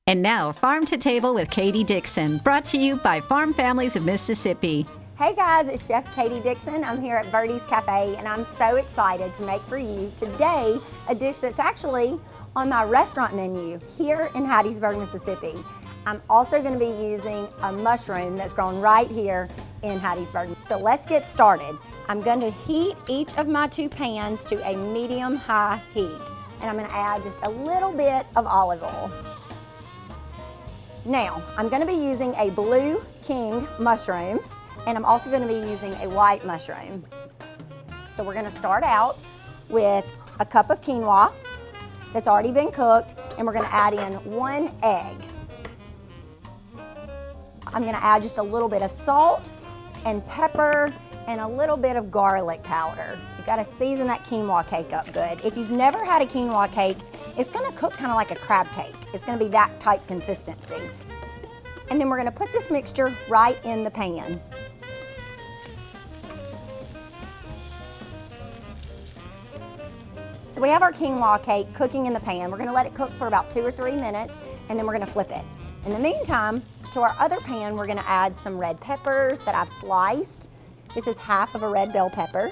And now, Farm to Table with Katie Dixon, brought to you by Farm Families of Mississippi. Hey guys, it's Chef Katie Dixon. I'm here at Birdie's Cafe and I'm so excited to make for you today a dish that's actually on my restaurant menu here in Hattiesburg, Mississippi. I'm also going to be using a mushroom that's grown right here in Hattiesburg. So let's get started. I'm going to heat each of my two pans to a medium-high heat. And I'm going to add just a little bit of olive oil. Now, I'm going to be using a blue king mushroom, and I'm also going to be using a white mushroom. So we're going to start out with a cup of quinoa that's already been cooked, and we're going to add in 1 egg. I'm going to add just a little bit of salt and pepper and a little bit of garlic powder. You've got to season that quinoa cake up good. If you've never had a quinoa cake, it's going to cook kind of like a crab cake. It's going to be that type consistency. And then we're going to put this mixture right in the pan. So we have our quinoa cake cooking in the pan. We're going to let it cook for about 2 or 3 minutes, and then we're going to flip it. In the meantime, to our other pan, we're going to add some red peppers that I've sliced. This is half of a red bell pepper.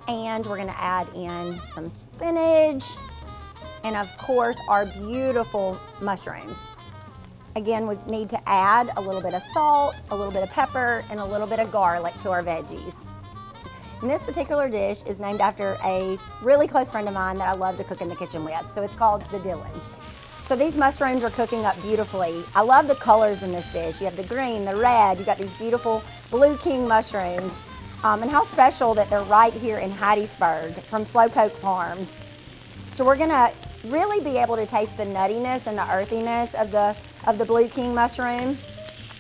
And we're going to add in some spinach, and of course our beautiful mushrooms. Again, we need to add a little bit of salt, a little bit of pepper, and a little bit of garlic to our veggies. And this particular dish is named after a really close friend of mine that I love to cook in the kitchen with, so it's called the Dylan. So these mushrooms are cooking up beautifully. I love the colors in this dish. You have the green, the red, you've got these beautiful blue king mushrooms. And how special that they're right here in Hattiesburg from Slowpoke Farms. So we're gonna really be able to taste the nuttiness and the earthiness of the blue king mushroom.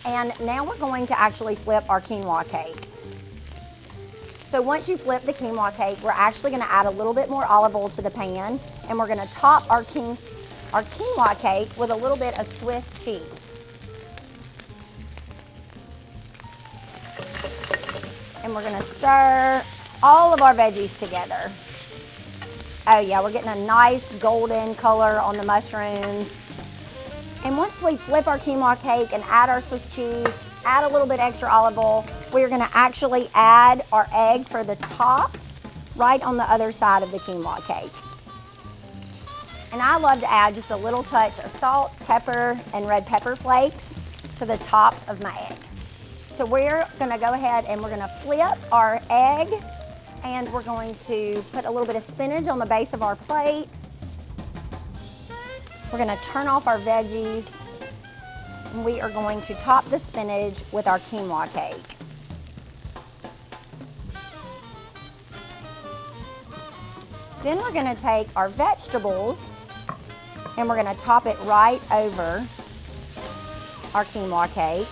And now we're going to actually flip our quinoa cake. So once you flip the quinoa cake, we're actually gonna add a little bit more olive oil to the pan, and we're gonna top our quinoa cake with a little bit of Swiss cheese. And we're gonna stir all of our veggies together. Oh yeah, we're getting a nice golden color on the mushrooms. And once we flip our quinoa cake and add our Swiss cheese, add a little bit extra olive oil, we're gonna actually add our egg for the top right on the other side of the quinoa cake. And I love to add just a little touch of salt, pepper, and red pepper flakes to the top of my egg. So we're gonna go ahead and we're gonna flip our egg, and we're going to put a little bit of spinach on the base of our plate. We're gonna turn off our veggies, and we are going to top the spinach with our quinoa cake. Then we're gonna take our vegetables, and we're gonna top it right over our quinoa cake.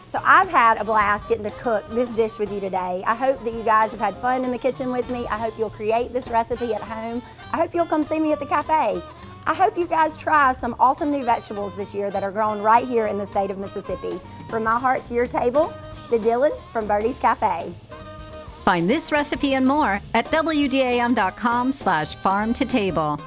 So I've had a blast getting to cook this dish with you today. I hope that you guys have had fun in the kitchen with me. I hope you'll create this recipe at home. I hope you'll come see me at the cafe. I hope you guys try some awesome new vegetables this year that are grown right here in the state of Mississippi. From my heart to your table, the Dylan from Birdie's Cafe. Find this recipe and more at WDAM.com/farm-to-table.